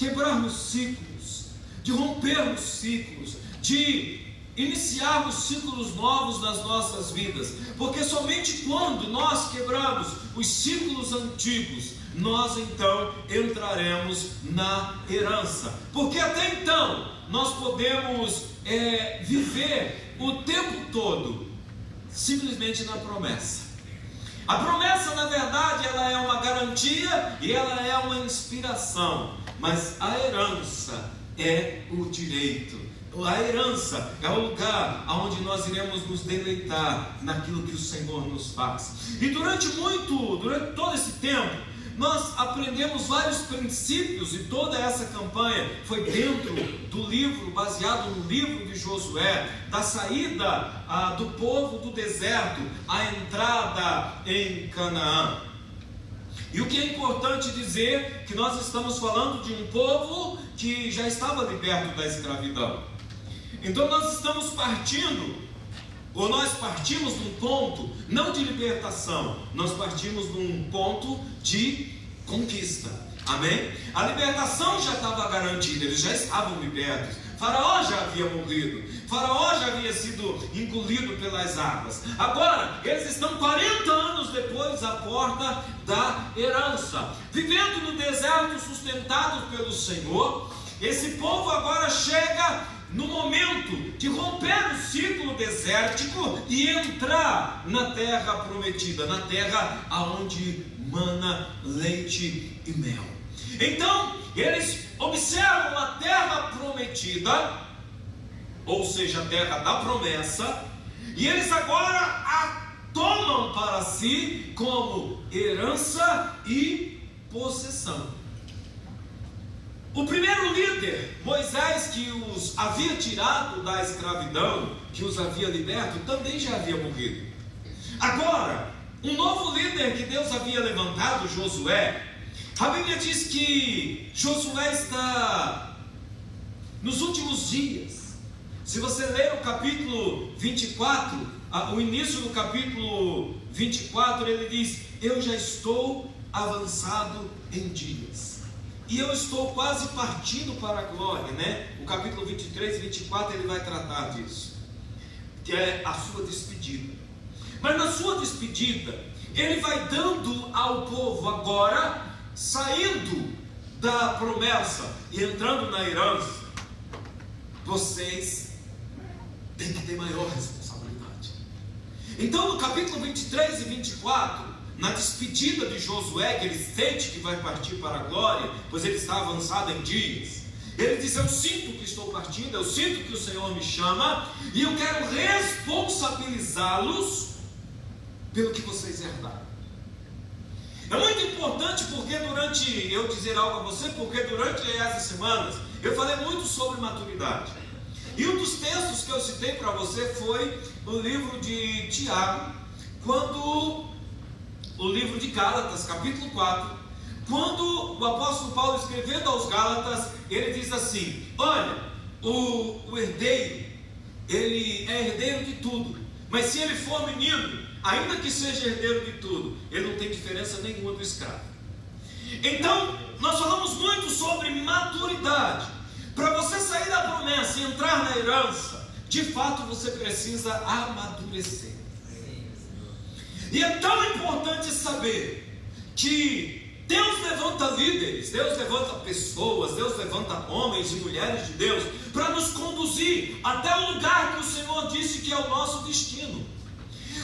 quebrarmos ciclos, de rompermos ciclos, de iniciarmos ciclos novos nas nossas vidas, porque somente quando nós quebramos os ciclos antigos, nós então entraremos na herança, porque até então nós podemos viver o tempo todo simplesmente na promessa. A promessa, na verdade, ela é uma garantia e ela é uma inspiração, mas a herança é o direito. A herança é o lugar onde nós iremos nos deleitar naquilo que o Senhor nos faz. E durante todo esse tempo, nós aprendemos vários princípios, e toda essa campanha foi dentro do livro, baseado no livro de Josué, da saída do povo do deserto, à entrada em Canaã. E o que é importante dizer, que nós estamos falando de um povo que já estava liberto da escravidão. Então nós estamos nós partimos de um ponto, não de libertação, nós partimos de um ponto de conquista, amém? A libertação já estava garantida, eles já estavam libertos, Faraó já havia morrido, Faraó já havia sido engolido pelas águas. Agora, eles estão 40 anos depois à porta da herança, vivendo no deserto, sustentados pelo Senhor. Esse povo agora chega no momento de romper o ciclo desértico e entrar na terra prometida, na terra aonde mana leite e mel. Então, eles observam a terra prometida, ou seja, a terra da promessa, e eles agora a tomam para si como herança e possessão. O primeiro líder, Moisés, que os havia tirado da escravidão, que os havia liberto, também já havia morrido. Agora, um novo líder que Deus havia levantado, Josué, a Bíblia diz que Josué está nos últimos dias. Se você ler o capítulo 24, o início do capítulo 24, ele diz: eu já estou avançado em dias. E eu estou quase partindo para a glória, né? O capítulo 23 e 24 ele vai tratar disso, que é a sua despedida. Mas na sua despedida, ele vai dando ao povo agora, saindo da promessa e entrando na herança, vocês têm que ter maior responsabilidade. Então no capítulo 23 e 24, na despedida de Josué, que ele sente que vai partir para a glória, pois ele está avançado em dias, ele diz: eu sinto que estou partindo, eu sinto que o Senhor me chama, e eu quero responsabilizá-los pelo que vocês herdaram. É muito importante porque eu dizer algo a você, porque durante essas semanas eu falei muito sobre maturidade, e um dos textos que eu citei para você foi o livro de Tiago, o livro de Gálatas, capítulo 4, quando o apóstolo Paulo, escrevendo aos Gálatas, ele diz assim: olha, o herdeiro, ele é herdeiro de tudo, mas se ele for menino, ainda que seja herdeiro de tudo, ele não tem diferença nenhuma do escravo. Então, nós falamos muito sobre maturidade. Para você sair da promessa e entrar na herança, de fato você precisa amadurecer. E é tão importante saber que Deus levanta líderes, Deus levanta pessoas, Deus levanta homens e mulheres de Deus para nos conduzir até o lugar que o Senhor disse que é o nosso destino.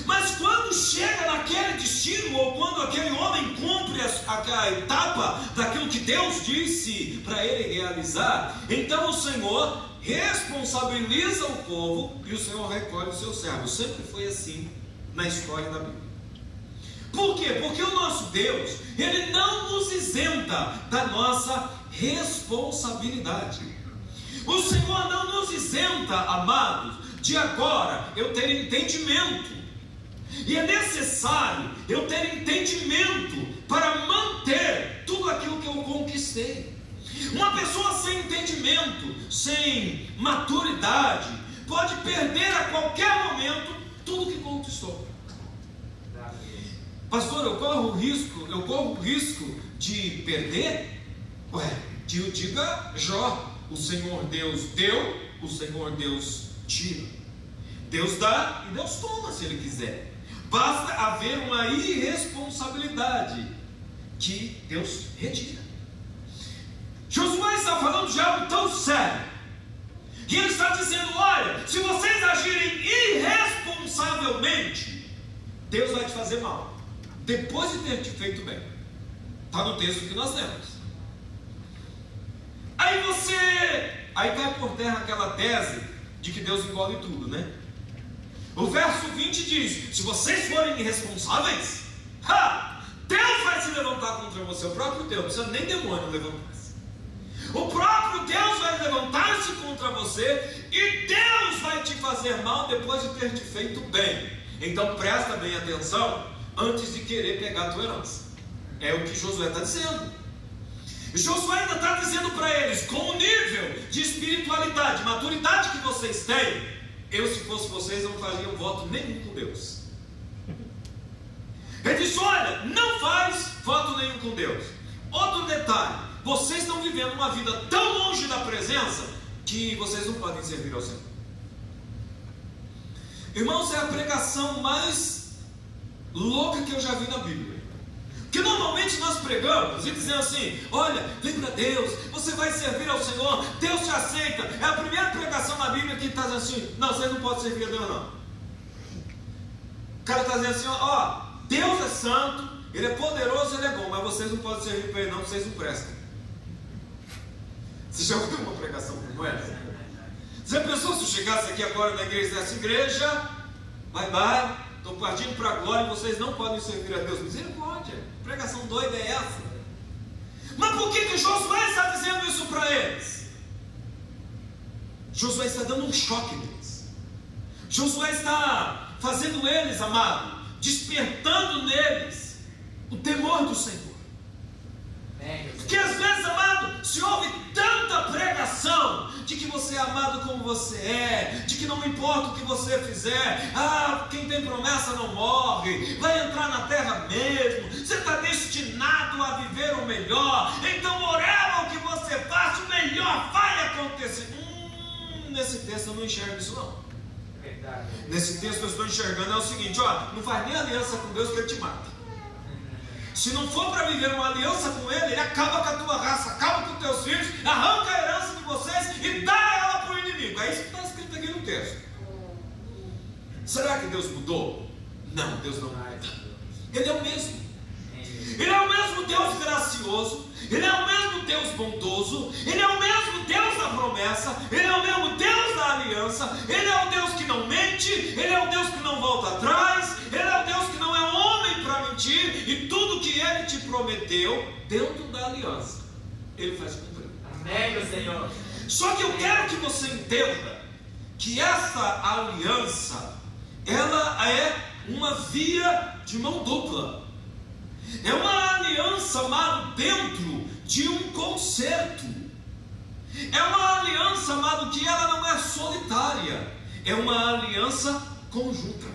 Mas quando chega naquele destino, ou quando aquele homem cumpre a etapa daquilo que Deus disse para ele realizar, então o Senhor responsabiliza o povo e o Senhor recolhe os seus servos. Sempre foi assim na história da Bíblia. Por quê? Porque o nosso Deus, Ele não nos isenta da nossa responsabilidade. O Senhor não nos isenta, amados, de agora eu ter entendimento. E é necessário eu ter entendimento para manter tudo aquilo que eu conquistei. Uma pessoa sem entendimento, sem maturidade, pode perder a qualquer momento tudo que conquistou. Pastor, eu corro o risco de perder? Diga Jó: o Senhor Deus deu, o Senhor Deus tira. Deus dá e Deus toma se Ele quiser. Basta haver uma irresponsabilidade que Deus retira. Josué está falando de algo tão sério, e ele está dizendo: olha, se vocês agirem irresponsavelmente, Deus vai te fazer mal, depois de ter te feito bem. Está no texto que nós lemos. Aí cai por terra aquela tese de que Deus engole tudo, né? O verso 20 diz: se vocês forem irresponsáveis, Deus vai se levantar contra você. O próprio Deus, não precisa nem demônio levantar-se. O próprio Deus vai levantar-se contra você, e Deus vai te fazer mal depois de ter te feito bem. Então presta bem atenção antes de querer pegar a tua herança. É o que Josué está dizendo. Josué ainda está dizendo para eles: com o nível de espiritualidade, maturidade que vocês têm, eu, se fosse vocês, não faria voto nenhum com Deus. Ele disse: olha, não faz voto nenhum com Deus. Outro detalhe: vocês estão vivendo uma vida tão longe da presença que vocês não podem servir ao Senhor. Irmãos, é a pregação mais louca que eu já vi na Bíblia. Que normalmente nós pregamos e dizemos assim: olha, vem para Deus, você vai servir ao Senhor, Deus te aceita. É a primeira pregação na Bíblia que está dizendo assim: não, vocês não podem servir a Deus não. O cara está dizendo assim: ó, Deus é santo, Ele é poderoso, Ele é bom, mas vocês não podem servir para Ele não, vocês não prestam. Você já ouviu uma pregação como essa? Você pensou se eu chegasse aqui agora na igreja dessa igreja, bye bye, estou partindo para a glória e vocês não podem servir a Deus? Misericórdia, pregação doida é essa? Mas por que Josué está dizendo isso para eles? Josué está dando um choque neles. Josué está fazendo eles, amado, despertando neles o temor do Senhor. Porque às vezes, amado, se ouve tanta pregação de que você é amado como você é, de que não importa o que você fizer, quem tem promessa não morre, vai entrar na terra mesmo, você está destinado a viver o melhor, então orava o que você faz, o melhor vai acontecer. Nesse texto eu não enxergo isso não. Nesse texto eu estou enxergando é o seguinte: ó, não faz nem aliança com Deus que Ele te mata. Se não for para viver uma aliança com Ele, Ele acaba com a tua raça, acaba com os teus filhos, arranca a herança de vocês e dá ela para o inimigo. É isso que está escrito aqui no texto. Será que Deus mudou? Não, Deus não muda. Ele é o mesmo. Ele é o mesmo Deus gracioso, Ele é o mesmo Deus bondoso, Ele é o mesmo Deus da promessa, Ele é o mesmo Deus da aliança, Ele é o Deus que não mente, Ele é o Deus que não volta atrás, Ele é o Deus que não é homem para mentir, e tudo que Ele te prometeu dentro da aliança, Ele faz cumprir. Amém, meu Senhor. Só que eu quero que você entenda que essa aliança, ela é uma via de mão dupla. É uma aliança, amado, dentro de um concerto. É uma aliança, amado, que ela não é solitária. É uma aliança conjunta.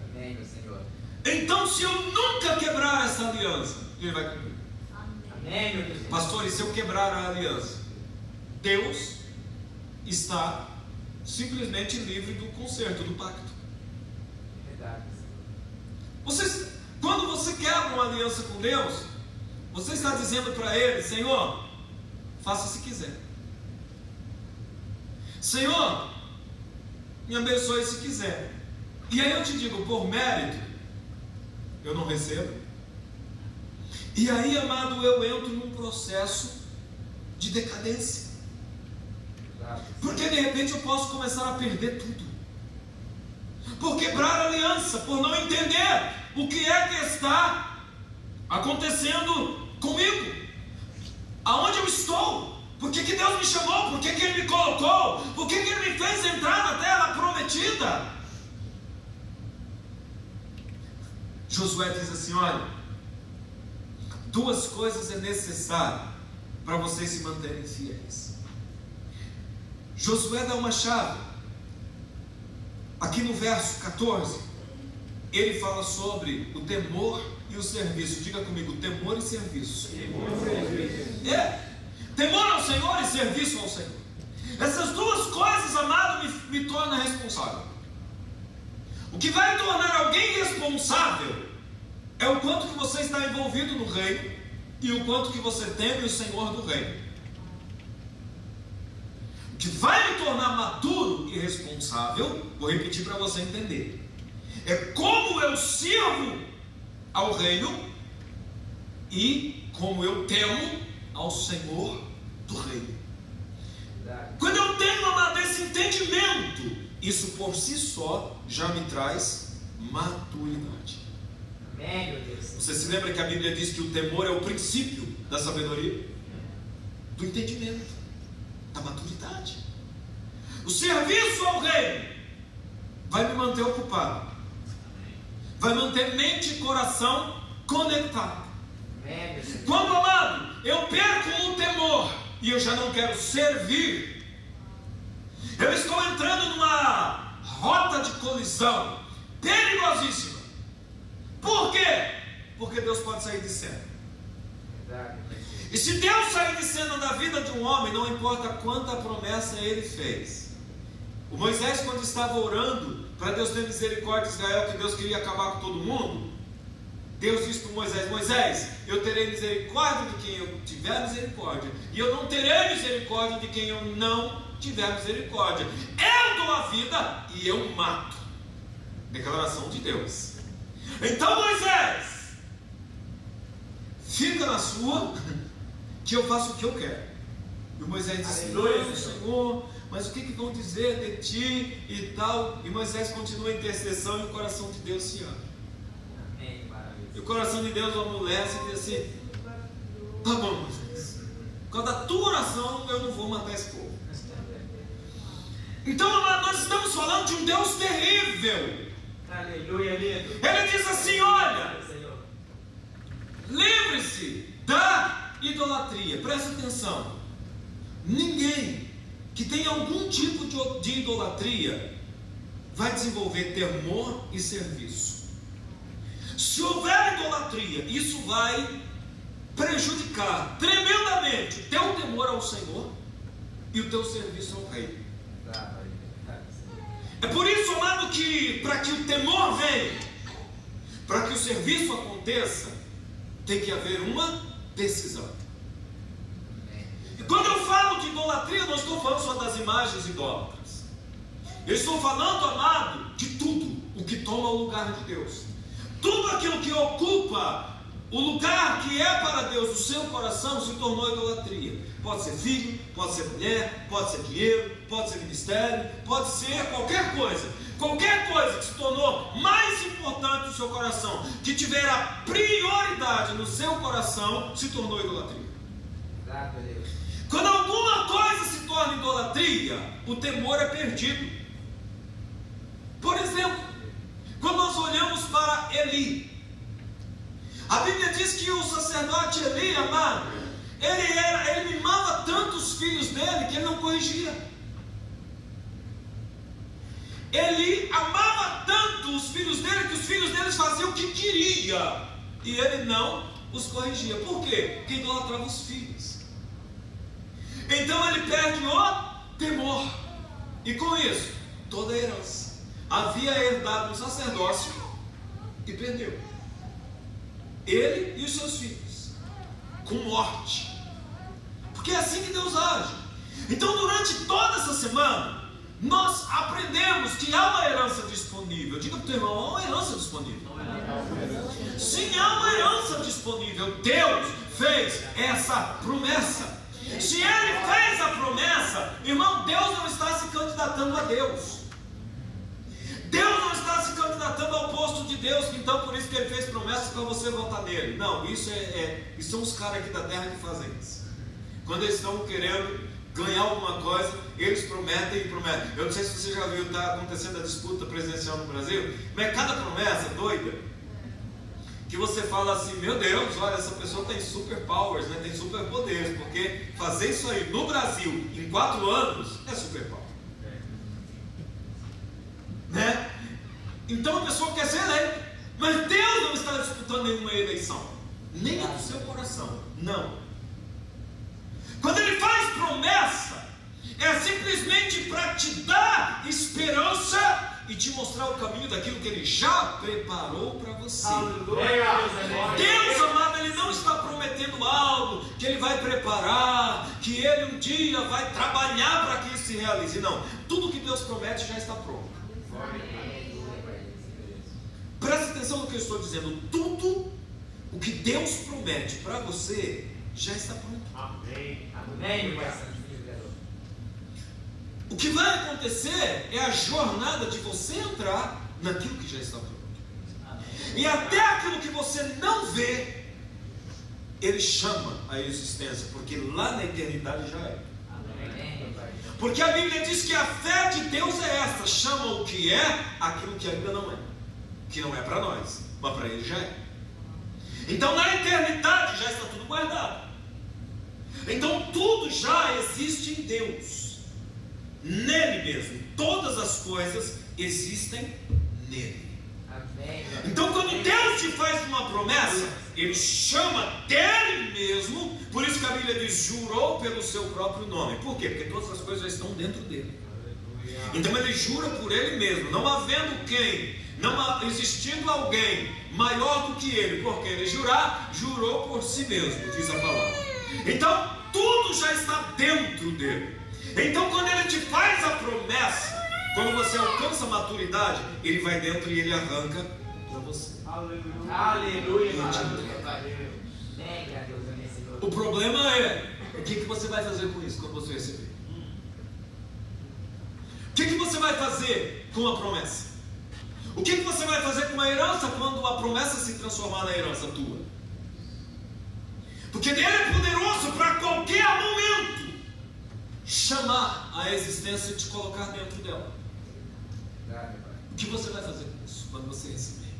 Amém, meu Senhor. Então, se eu nunca quebrar essa aliança, Ele vai cumprir. Amém, meu Deus. Pastor, e se eu quebrar a aliança? Deus está simplesmente livre do concerto, do pacto. Verdade. Quando você quebra uma aliança com Deus, você está dizendo para Ele: Senhor, faça se quiser. Senhor, me abençoe se quiser. E aí eu te digo: por mérito, eu não recebo. E aí, amado, eu entro num processo de decadência. Porque de repente eu posso começar a perder tudo. Por quebrar a aliança, por não entender o que é que está acontecendo comigo, aonde eu estou, por que Deus me chamou, por que Ele me colocou, por que Ele me fez entrar na terra prometida. Josué diz assim: olha, duas coisas é necessário para vocês se manterem fiéis. Josué dá uma chave. Aqui no verso 14, ele fala sobre o temor e o serviço. Diga comigo: temor e serviço. Temor ao Senhor e serviço ao Senhor. Essas duas coisas, amado, me tornam responsável. O que vai tornar alguém responsável é o quanto que você está envolvido no reino e o quanto que você teme o Senhor do reino. O que vai me tornar maduro e responsável, vou repetir para você entender, é como eu sirvo ao reino e como eu temo ao Senhor do reino. Quando eu tenho, amado, esse entendimento, isso por si só já me traz maturidade. Amém, meu Deus. Você se lembra que a Bíblia diz que o temor é o princípio da sabedoria? Do entendimento, da maturidade. O serviço ao reino vai me manter ocupado, vai manter mente e coração conectados. Amém, meu Deus. Quando, amado, eu perco o temor e eu já não quero servir, eu estou entrando numa rota de colisão perigosíssima. Por quê? Porque Deus pode sair de cena. Verdade. E se Deus sair de cena da vida de um homem, não importa quanta promessa ele fez. O Moisés, quando estava orando para Deus ter misericórdia de Israel, que Deus queria acabar com todo mundo, Deus disse para Moisés: Moisés, eu terei misericórdia de quem eu tiver misericórdia, e eu não terei misericórdia de quem eu não tiver misericórdia. Eu dou a vida e eu mato. Declaração de Deus. Então, Moisés, fica na sua, que eu faço o que eu quero. E Moisés disse: não, Senhor, mas o que vão dizer de ti e tal? E Moisés continua em intercessão e o coração de Deus se abre. Amém, maravilha. E o coração de Deus amolece e diz assim: tá bom, Moisés, por causa da tua oração eu não vou matar esse povo. Então, amado, nós estamos falando de um Deus terrível. Aleluia, lindo. Ele diz assim: olha, Senhor. lembre-se da idolatria. Presta atenção. Ninguém que tem algum tipo de idolatria vai desenvolver temor e serviço. Se houver idolatria, isso vai prejudicar tremendamente o teu temor ao Senhor e o teu serviço ao Rei. É por isso, amado, que para que o temor venha, para que o serviço aconteça, tem que haver uma decisão. E quando eu falo de idolatria, não estou falando só das imagens idólatras. Eu estou falando, amado, de tudo o que toma o lugar de Deus. Tudo aquilo que ocupa o lugar que é para Deus, o seu coração, se tornou idolatria. Pode ser filho, pode ser mulher, pode ser dinheiro, pode ser ministério, pode ser qualquer coisa. Qualquer coisa que se tornou mais importante no seu coração, que tiver a prioridade no seu coração, se tornou idolatria. Quando alguma coisa se torna idolatria, o temor é perdido. Por exemplo, quando nós olhamos para Eli, a Bíblia diz que o sacerdote Eli, amado, ele mimava tanto os filhos dele que ele não corrigia. Ele amava tanto os filhos dele que os filhos deles faziam o que queria e ele não os corrigia. Por quê? Porque idolatrava os filhos. Então ele perde o temor, e com isso, toda a herança. Havia herdado um sacerdócio e perdeu. Ele e os seus filhos, com morte. Porque é assim que Deus age. Então, durante toda essa semana, nós aprendemos que há uma herança disponível. Diga para o teu irmão: há uma herança disponível. Sim, há uma herança disponível. Deus fez essa promessa. Se Ele fez a promessa, irmão, Deus não está se candidatando a Deus. Deus não está se candidatando ao posto de Deus, então por isso que Ele fez promessas para você votar nele. Não, isso são os caras aqui da terra que fazem isso. Quando eles estão querendo ganhar alguma coisa, eles prometem e prometem. Eu não sei se você já viu, está acontecendo a disputa presidencial no Brasil, mas cada promessa doida, que você fala assim: meu Deus, olha, essa pessoa tem super powers, né? Tem super poderes, porque fazer isso aí no Brasil em 4 anos é super power. Né? Então a pessoa quer ser eleita, mas Deus não está disputando nenhuma eleição, nem a do seu coração, não. Quando Ele faz promessa, é simplesmente para te dar esperança e te mostrar o caminho daquilo que Ele já preparou para você. Deus amado, Ele não está prometendo algo que Ele vai preparar, que Ele um dia vai trabalhar para que isso se realize. Não, tudo que Deus promete já está pronto. Preste atenção no que eu estou dizendo. Tudo o que Deus promete para você já está pronto. Amém. O que vai acontecer é a jornada de você entrar naquilo que já está pronto. E até aquilo que você não vê, Ele chama a existência, porque lá na eternidade já é. Porque a Bíblia diz que a fé de Deus é esta: chama o que é aquilo que ainda não é, que não é para nós, mas para Ele já é. Então na eternidade já está tudo guardado. Então tudo já existe em Deus, nele mesmo. Todas as coisas existem nele. Então quando Deus te faz uma promessa, Ele chama dele mesmo. Por isso que a Bíblia diz: jurou pelo seu próprio nome. Por quê? Porque todas as coisas já estão dentro dele. Então Ele jura por Ele mesmo, não havendo quem, não existindo alguém maior do que Ele. Porque Ele jurou por si mesmo, diz a palavra. Então tudo já está dentro dele. Então quando Ele te faz a promessa, quando você alcança a maturidade, Ele vai dentro e Ele arranca para você. Aleluia. O problema é, o que você vai fazer com isso quando você receber? O que você vai fazer com a promessa? O que você vai fazer com a herança quando a promessa se transformar na herança tua? Porque Ele é poderoso para qualquer momento chamar a existência e te colocar dentro dela. O que você vai fazer com isso quando você receber?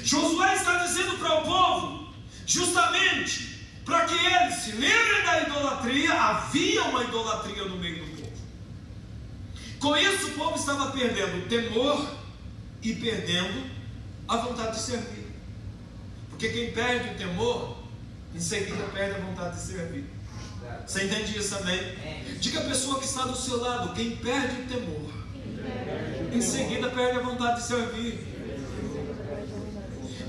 Josué está dizendo para o povo, justamente para que eles se lembrem da idolatria. Havia uma idolatria no meio do povo. Com isso o povo estava perdendo o temor e perdendo a vontade de servir. Porque quem perde o temor, em seguida perde a vontade de servir. Você entende isso, amém? Diga a pessoa que está do seu lado: quem perde o temor, em seguida perde a vontade de servir.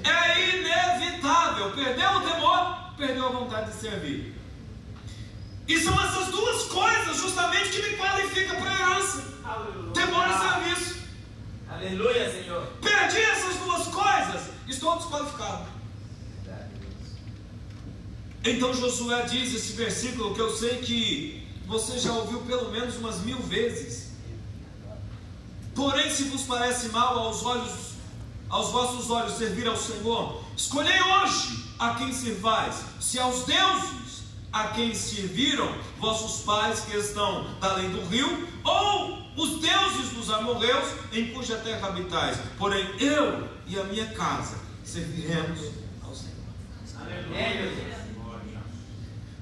É inevitável. Perdeu o temor, perdeu a vontade de servir. E são essas duas coisas justamente que me qualificam para a herança: temor e serviço. Aleluia, Senhor. Perdi essas duas coisas, estou desqualificado. Então Josué diz esse versículo que eu sei que você já ouviu pelo menos umas 1000 vezes. Porém, se vos parece mal aos vossos olhos servir ao Senhor, escolhei hoje a quem servais: se aos deuses a quem serviram vossos pais que estão da além do rio, ou os deuses dos amorreus em cuja terra habitais. Porém eu e a minha casa serviremos ao Senhor. Aleluia.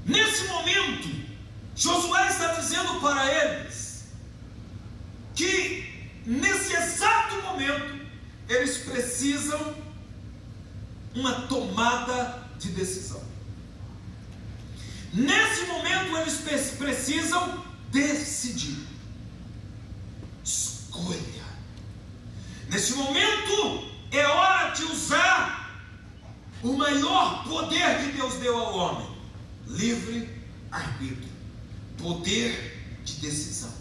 Nesse momento, Josué está dizendo para eles que nesse exato momento eles precisam uma tomada de decisão. Nesse momento eles precisam decidir. Escolha. Nesse momento é hora de usar o maior poder que Deus deu ao homem: livre arbítrio, poder de decisão.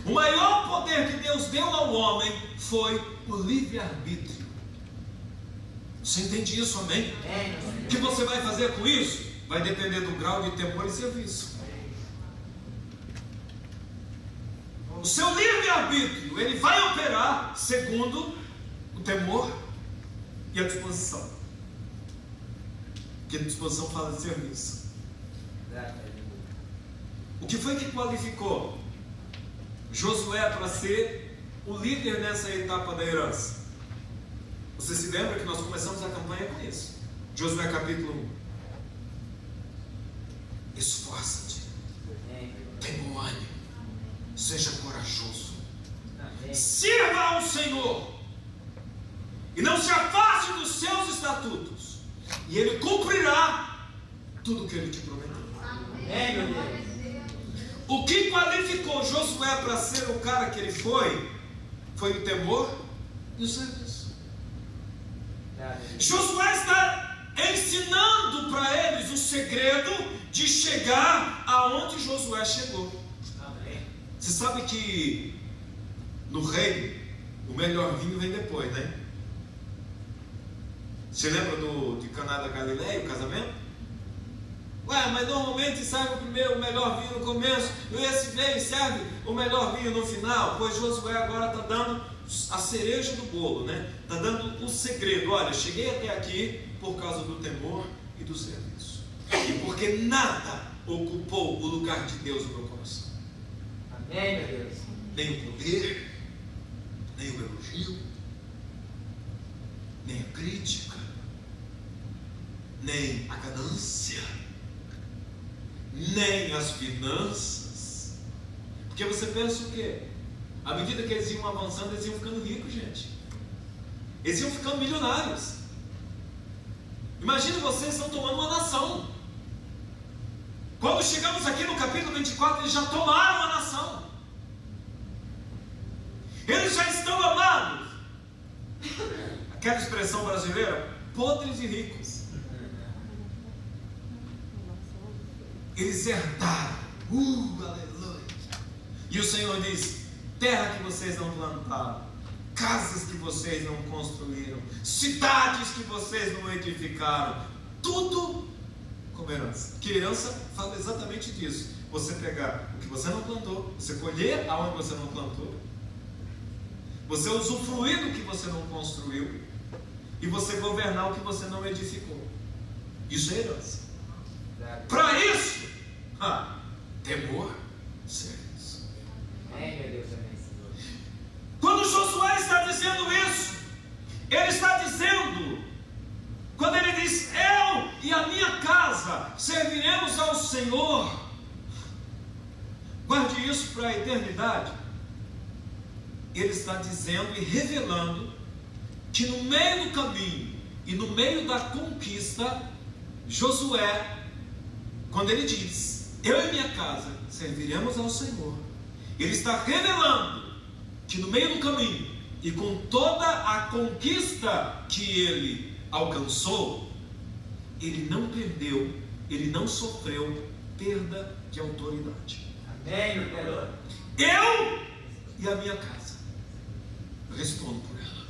O maior poder que Deus deu ao homem foi o livre arbítrio. Você entende isso, amém? O que você vai fazer com isso vai depender do grau de temor e serviço. O seu livre arbítrio, ele vai operar segundo o temor e a disposição. Porque a disposição fala de serviço. O que foi que qualificou Josué para ser o líder nessa etapa da herança? Você se lembra que nós começamos a campanha com isso? Josué capítulo 1. Esforça-te, tenha bom ânimo, seja corajoso, sirva ao Senhor e não se afaste dos seus estatutos, e Ele cumprirá tudo o que Ele te prometeu. Amém, meu Deus. O que qualificou Josué para ser o cara que ele foi o temor e o serviço. Josué está ensinando para eles o segredo de chegar aonde Josué chegou. Amém. Você sabe que no reino o melhor vinho vem depois, né? Você lembra de Caná da Galileia, o casamento? Ué, mas normalmente serve o melhor vinho no começo, e esse vem e serve o melhor vinho no final. Pois Josué agora está dando a cereja do bolo, né? Está dando o segredo. Olha, cheguei até aqui por causa do temor e do serviço, e porque nada ocupou o lugar de Deus no meu coração. Amém, meu Deus. Nem o poder, nem o elogio, nem a crítica, nem a ganância, nem as finanças. Porque você pensa o quê? À medida que eles iam avançando, eles iam ficando ricos, gente. Eles iam ficando milionários. Imagina, vocês estão tomando uma nação. Quando chegamos aqui no capítulo 24, eles já tomaram a nação. Eles já estão amados. Aquela expressão brasileira, podres e ricos. Eles herdaram. Aleluia. E o Senhor diz: terra que vocês não plantaram, casas que vocês não construíram, cidades que vocês não edificaram, tudo como herança. Que herança fala exatamente disso. Você pegar o que você não plantou, você colher aonde você não plantou, você usufruir do que você não construiu, e você governar o que você não edificou. Isso é herança. Para isso, temor, serviço. Amém, meu Deus, amém, Senhor. Quando Josué está dizendo isso, ele está dizendo, quando ele diz: eu e a minha casa serviremos ao Senhor, guarde isso para a eternidade. Ele está dizendo e revelando que no meio do caminho e no meio da conquista, Josué, quando ele diz: eu e minha casa serviremos ao Senhor, ele está revelando que no meio do caminho e com toda a conquista que ele alcançou, ele não perdeu, ele não sofreu perda de autoridade. Amém, meu Deus. Eu e a minha casa respondo por ela.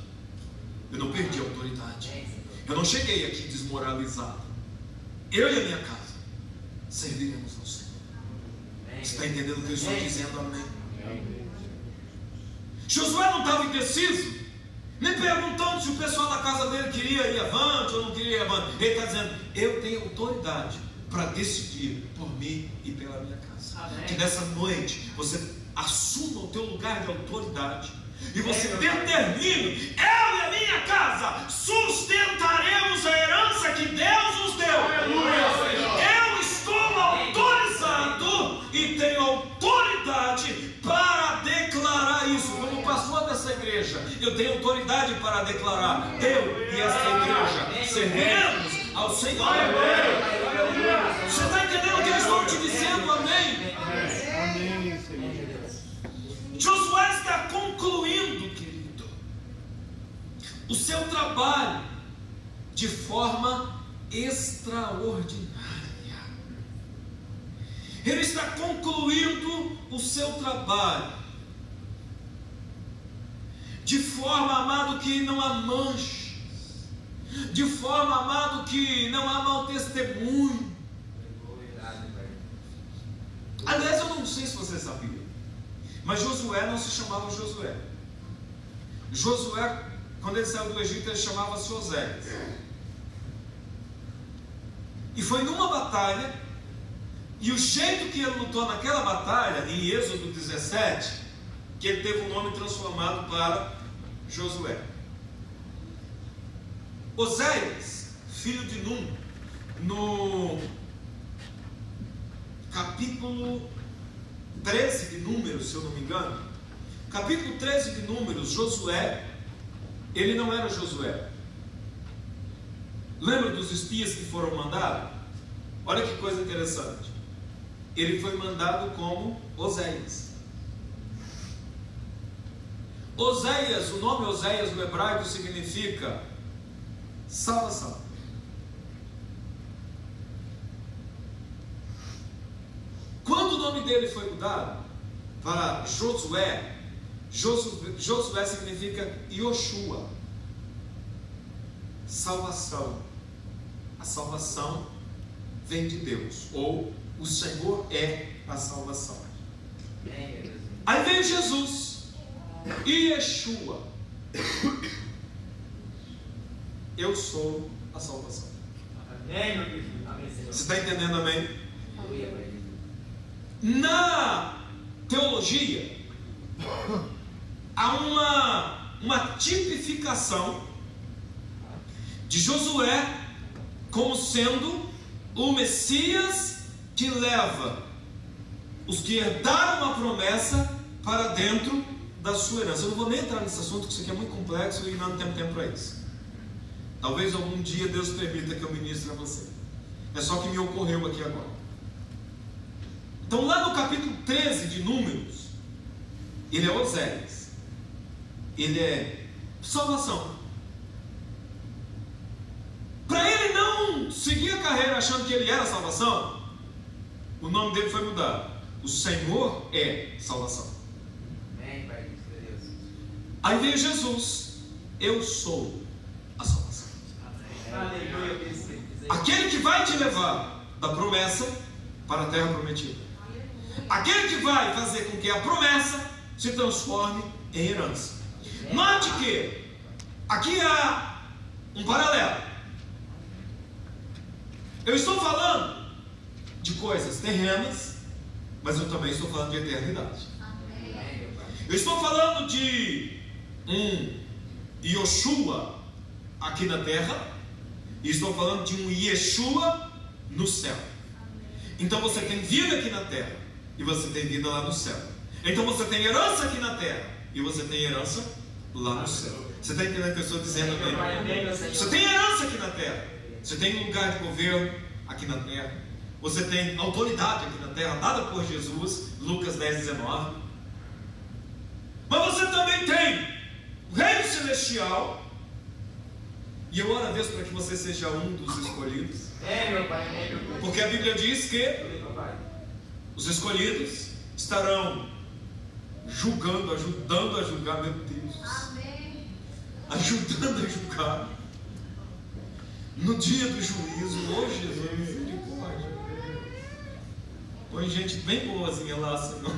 Eu não perdi a autoridade. Eu não cheguei aqui desmoralizado. Eu e a minha casa serviremos ao Senhor. Você está entendendo o que eu estou dizendo? Amém. Josué não estava indeciso, nem perguntando se o pessoal da casa dele queria ir avante ou não queria ir avante. Ele está dizendo: eu tenho autoridade para decidir por mim e pela minha casa. Amém. Que nessa noite você assuma o teu lugar de autoridade e você determine: eu e a minha casa sustentaremos a herança que Deus nos deu. Aleluia. Eu estou autorizado e tenho autoridade para declarar isso. Como pastor dessa igreja, eu tenho autoridade para declarar: eu e esta igreja serviremos ao Senhor. Você está entendendo o que eu estou te dizendo? Amém? Amém, Senhor. Josué está concluindo, querido, o seu trabalho de forma extraordinária. Ele está concluindo o seu trabalho de forma, amado, que não há manchas, de forma, amado, que não há mau testemunho. Aliás, eu não sei se você sabia, mas Josué não se chamava Josué. Josué, quando ele saiu do Egito, ele chamava-se Oséias. E foi numa batalha, e o jeito que ele lutou naquela batalha, em Êxodo 17, que ele teve o nome transformado para Josué. Oséias, filho de Num, no capítulo 13 de Números, se eu não me engano, capítulo 13 de Números, Josué, ele não era Josué. Lembra dos espias que foram mandados? Olha que coisa interessante. ele foi mandado como Oséias. Oséias, o nome Oséias no hebraico significa salvação. Quando o nome dele foi mudado para Josué, Josué significa Yoshua, salvação. A salvação vem de Deus, ou o Senhor é a salvação. Aí veio Jesus, Yeshua, eu sou a salvação. Amém, meu Deus. Amém, Senhor. Você está entendendo, amém? Aleluia, Pai. Na teologia, há uma tipificação de Josué como sendo o Messias que leva os que herdaram a promessa para dentro da sua herança. Eu não vou nem entrar nesse assunto, que isso aqui é muito complexo e não temos tempo para isso. Talvez algum dia Deus permita que eu ministre a você. É só que me ocorreu aqui agora. Então, lá no capítulo 13 de Números, ele é Oséias, ele é salvação. Para ele não seguir a carreira achando que ele era salvação, o nome dele foi mudado. O Senhor é salvação. Amém, Pai de Deus. Aí veio Jesus, eu sou a salvação. Aleluia, Deus. Aquele que vai te levar da promessa para a terra prometida. Aquele que vai fazer com que a promessa se transforme em herança. Note que aqui há um paralelo. Eu estou falando de coisas terrenas, mas eu também estou falando de eternidade. Eu estou falando de um Yoshua aqui na terra, e estou falando de um Yeshua no céu. Então você tem vida aqui na terra, e você tem vida lá no céu. Então você tem herança aqui na terra, e você tem herança lá no céu. Você está entendendo o que eu estou dizendo? Você tem herança aqui na terra, você tem lugar de governo aqui na terra, você tem autoridade aqui na terra, dada por Jesus, Lucas 10:19. Mas você também tem o reino celestial, e eu oro a Deus para que você seja um dos escolhidos. É, meu Pai, é, meu Pai. Porque a Bíblia diz que Meu Pai. os escolhidos estarão julgando, ajudando a julgar, meu Deus. Amém. Ajudando a julgar no dia do juízo. Oh, Jesus, misericórdia. Põe gente bem boazinha lá, Senhor.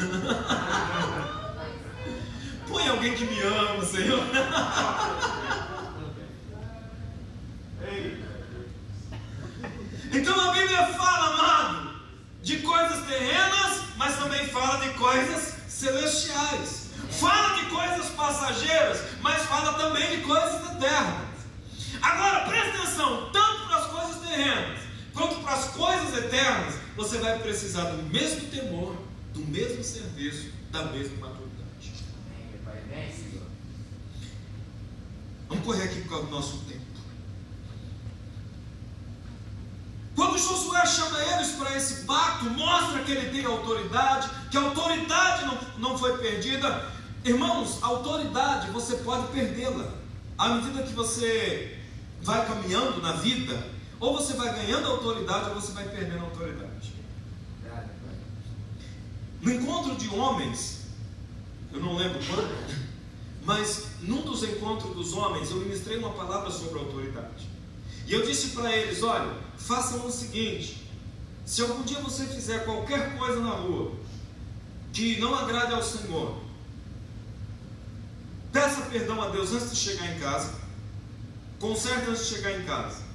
Põe alguém que me ama, Senhor. Então a Bíblia fala, amado, de coisas terrenas, mas também fala de coisas celestiais. Fala de coisas passageiras, mas fala também de coisas eternas. Agora presta atenção, tanto para as coisas terrenas quanto para as coisas eternas, você vai precisar do mesmo temor, do mesmo serviço, da mesma maturidade. Amém, meu Pai. Amém, Senhor. Vamos correr aqui por causa do nosso tempo. Quando Josué chama eles para esse pacto, mostra que ele tem autoridade, que a autoridade não foi perdida. Irmãos, a autoridade você pode perdê-la à medida que você vai caminhando na vida. Ou você vai ganhando autoridade, ou você vai perdendo autoridade. Obrigado, Pai. No encontro de homens, eu não lembro quando, mas num dos encontros dos homens, eu ministrei uma palavra sobre autoridade. E eu disse para eles: olha, façam o seguinte, se algum dia você fizer qualquer coisa na rua que não agrade ao Senhor, peça perdão a Deus antes de chegar em casa, conserte antes de chegar em casa,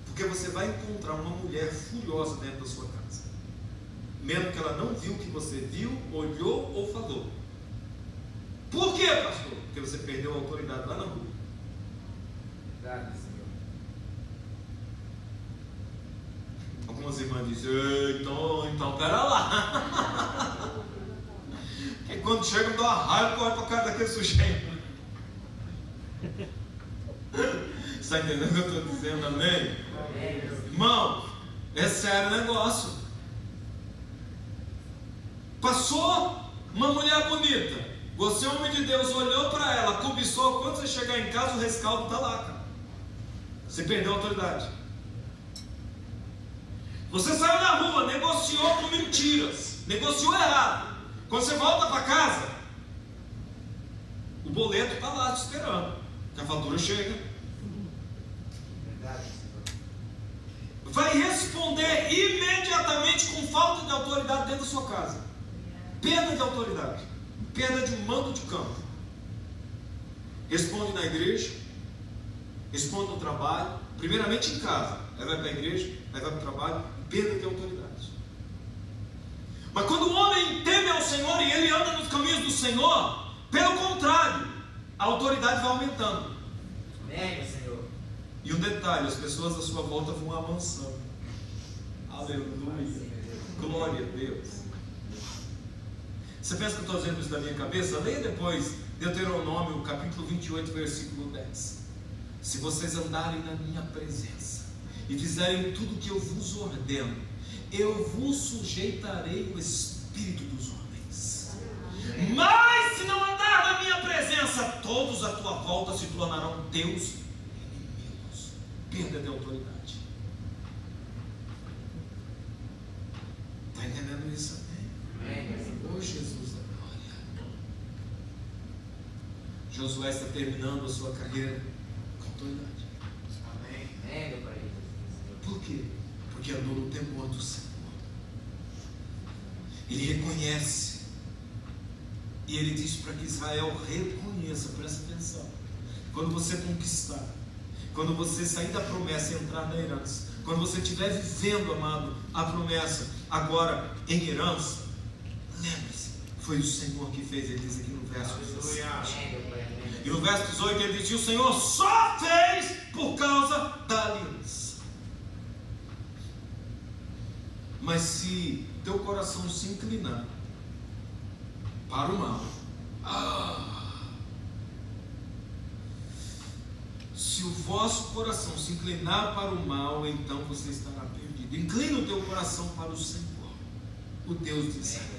porque você vai encontrar uma mulher furiosa dentro da sua casa, mesmo que ela não viu o que você viu, olhou ou falou. Por quê, pastor? Porque você perdeu a autoridade lá na rua. Obrigado, Senhor. Algumas irmãs dizem: então pera lá. Porque quando chega eu dou uma raiva, corre para cara daquele sujeito. Você está entendendo o que eu estou dizendo? Amém? Amém, meu Senhor. Irmão, é sério o negócio. Passou uma mulher bonita, você, homem de Deus, olhou para ela, cobiçou. Quando você chegar em casa, o rescaldo está lá, cara. Você perdeu a autoridade. Você saiu na rua, negociou com mentiras, negociou errado. Quando você volta para casa, o boleto está lá te esperando, que a fatura chega. Verdade, Senhor. Vai responder imediatamente com falta de autoridade dentro da sua casa. Perda de autoridade, perda de um mando de campo. Responde na igreja, responde no trabalho, primeiramente em casa. Aí vai para a igreja, aí vai para o trabalho, perda de autoridade. Mas quando o homem teme ao Senhor e ele anda nos caminhos do Senhor, pelo contrário, a autoridade vai aumentando. Amém, meu Senhor. E um detalhe, as pessoas à sua volta vão amansando. Aleluia. Glória a Deus. Você pensa que eu estou dizendo isso da minha cabeça? Leia depois Deuteronômio, capítulo 28, versículo 10. Se vocês andarem na minha presença e fizerem tudo o que eu vos ordeno, eu vos sujeitarei o espírito dos homens. Mas se não andar na minha presença, todos à tua volta se tornarão teus inimigos. Perda de autoridade. Está entendendo isso? Amém, meu Senhor. Oh, Jesus da glória. Josué está terminando a sua carreira com autoridade. Amém. Amém, meu Pai. Por quê? Porque andou no temor do Senhor. Ele reconhece. E ele diz para que Israel reconheça, presta atenção. Quando você conquistar, quando você sair da promessa e entrar na herança, quando você estiver vivendo, amado, a promessa agora em herança, lembre-se, foi o Senhor que fez. Ele diz aqui no verso 17. Amém, meu Pai. Amém. E no verso 18 ele diz: o Senhor só fez por causa da aliança. Mas se teu coração se inclinar para o mal, se o vosso coração se inclinar para o mal, então você estará perdido. Inclina o teu coração para o Senhor, o Deus de Israel.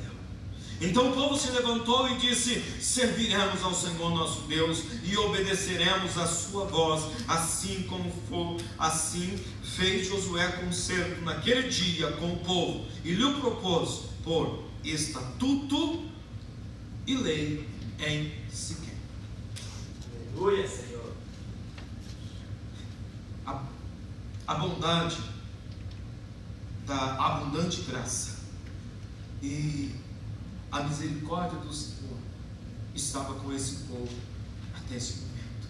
Então o povo se levantou e disse: serviremos ao Senhor nosso Deus e obedeceremos a sua voz, assim como for. Assim fez Josué concerto naquele dia com o povo e lhe propôs por estatuto e lei em Siquém. Aleluia, Senhor. A bondade da abundante graça e a misericórdia do Senhor estava com esse povo até esse momento.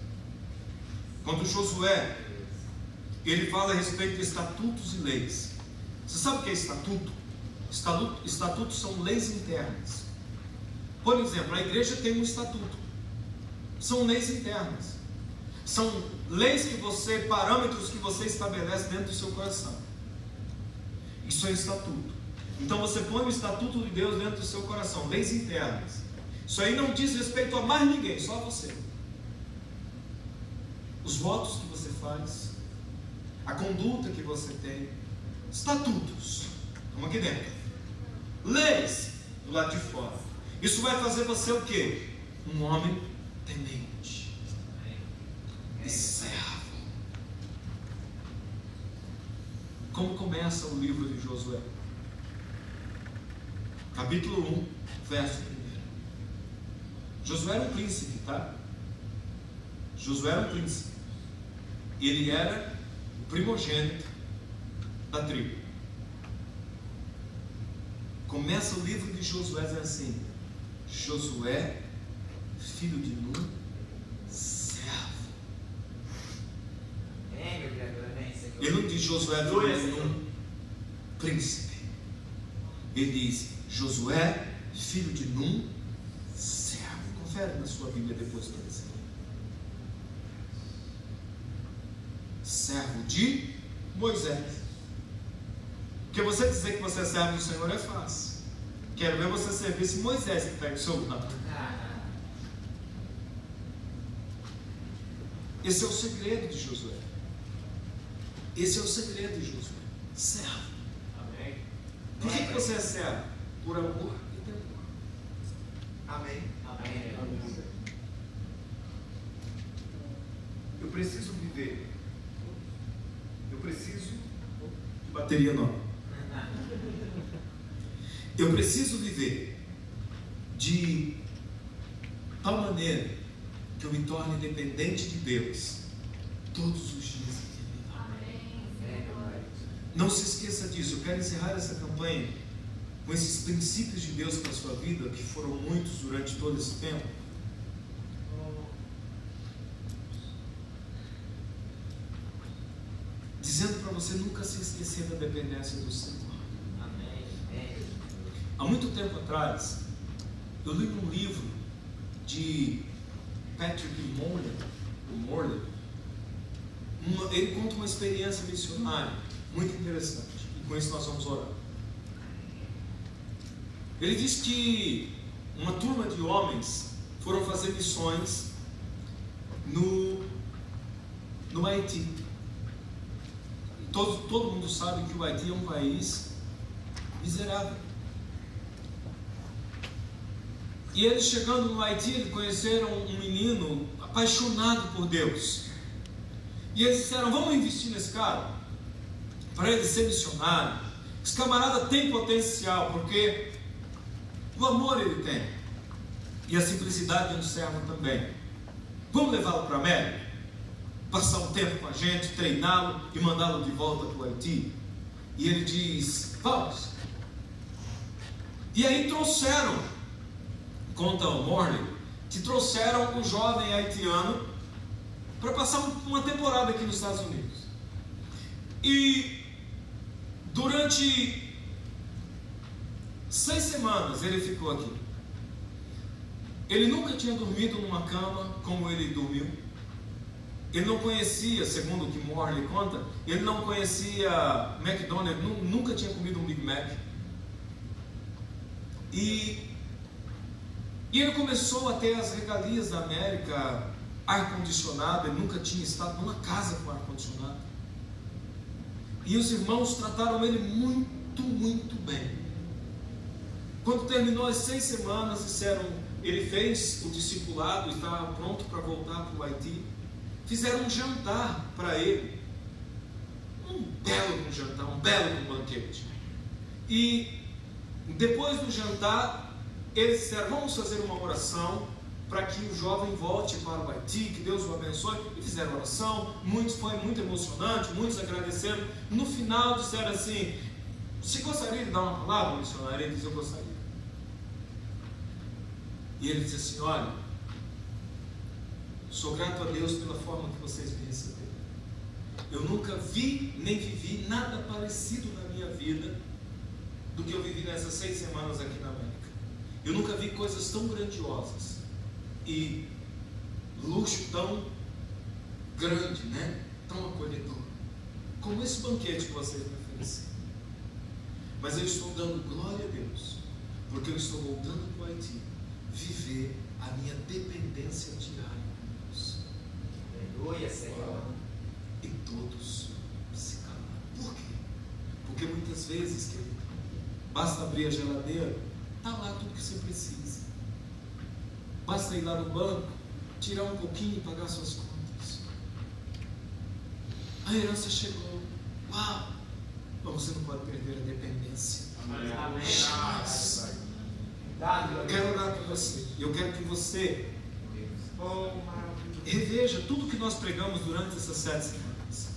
Quando Josué ele fala a respeito de estatutos e leis. Você sabe o que é estatuto? Estatutos são leis internas. Por exemplo, a igreja tem um estatuto. São leis internas. São leis que você, parâmetros que você estabelece dentro do seu coração. Isso é estatuto. Então você põe o estatuto de Deus dentro do seu coração, leis internas. Isso aí não diz respeito a mais ninguém, só a você. Os votos que você faz, a conduta que você tem, estatutos, como aqui dentro, leis do lado de fora. Isso vai fazer você o quê? Um homem temente e servo. Como começa o livro de Josué? Capítulo 1, verso 1. Josué era um príncipe, tá? Josué era um príncipe. Ele era o primogênito da tribo. Começa o livro de Josué dizendo assim: Josué, filho de Nun, servo. Amém, meu Criador. Amém, Senhor. Ele não diz Josué, filho de Nun, príncipe. Ele diz Josué, filho de Nun, servo. Confere na sua Bíblia depois para dizer. Servo de Moisés. Porque você dizer que você é servo do Senhor é fácil. Quero ver você servir esse Moisés que está aí do seu lado. Esse é o segredo de Josué. Esse é o segredo de Josué. Servo. Amém. Por que você é servo? Por amor e temor. bateria nova. Eu preciso viver de tal maneira que eu me torne dependente de Deus todos os dias da minha vida. Não se esqueça disso. Eu quero encerrar essa campanha com esses princípios de Deus para a sua vida, que foram muitos durante todo esse tempo. Dizendo para você nunca se esquecer da dependência do Senhor. Há muito tempo atrás, eu li um livro de Patrick Morley. Ele conta uma experiência missionária muito interessante, e com isso nós vamos orar. Ele diz que uma turma de homens foram fazer missões no Haiti. Todo mundo sabe que o Haiti é um país miserável. E eles chegando no Haiti, eles conheceram um menino apaixonado por Deus. E eles disseram: vamos investir nesse cara, para ele ser missionário. Esse camarada tem potencial, porque o amor ele tem, e a simplicidade de um servo também. Vamos levá-lo para a América, passar um tempo com a gente, treiná-lo e mandá-lo de volta para o Haiti. E ele diz: vamos. E aí trouxeram, conta o Morley, que trouxeram um jovem haitiano para passar uma temporada aqui nos Estados Unidos. E durante 6 semanas ele ficou aqui. Ele nunca tinha dormido numa cama como ele dormiu. Ele não conhecia, segundo o que Morley conta, ele não conhecia McDonald's, nunca tinha comido um Big Mac. E ele começou a ter as regalias da América, ar-condicionado. Ele nunca tinha estado numa casa com ar-condicionado. E os irmãos trataram ele muito, muito bem. Quando terminou as 6 semanas, disseram, ele fez o discipulado e estava pronto para voltar para o Haiti. Fizeram um jantar para ele, um belo jantar, um belo banquete. E depois do jantar, eles disseram: vamos fazer uma oração para que o jovem volte para o Haiti, que Deus o abençoe. E fizeram oração, foi muito emocionante, muitos agradeceram. No final disseram assim: você gostaria de dar uma palavra, missionário? Ele disse: eu gostaria. E ele disse assim: olha, sou grato a Deus pela forma que vocês me receberam. Eu nunca vi, nem vivi nada parecido na minha vida do que eu vivi nessas 6 semanas aqui na América. Eu nunca vi coisas tão grandiosas e luxo tão grande, né? Tão acolhedor, como esse banquete que vocês me ofereceram. Mas eu estou dando glória a Deus, porque eu estou voltando para o Haiti viver a minha dependência diária com Deus. Aleluia, Senhor. E todos se calaram. Por quê? Porque muitas vezes, querido, basta abrir a geladeira, está lá tudo que você precisa. Basta ir lá no banco, tirar um pouquinho e pagar suas contas. A herança chegou. Uau! Mas você não pode perder a dependência. Amém. Jamais. Eu quero orar para você. Eu quero que você reveja tudo que nós pregamos durante essas 7 semanas.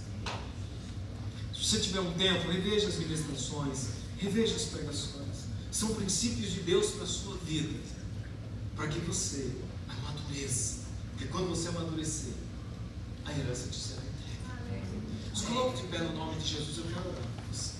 Se você tiver um tempo, reveja as ministrações, reveja as pregações. São princípios de Deus para a sua vida, para que você amadureça. Porque quando você amadurecer, a herança te será entregue. Se coloque de pé no nome de Jesus. Eu quero orar por você.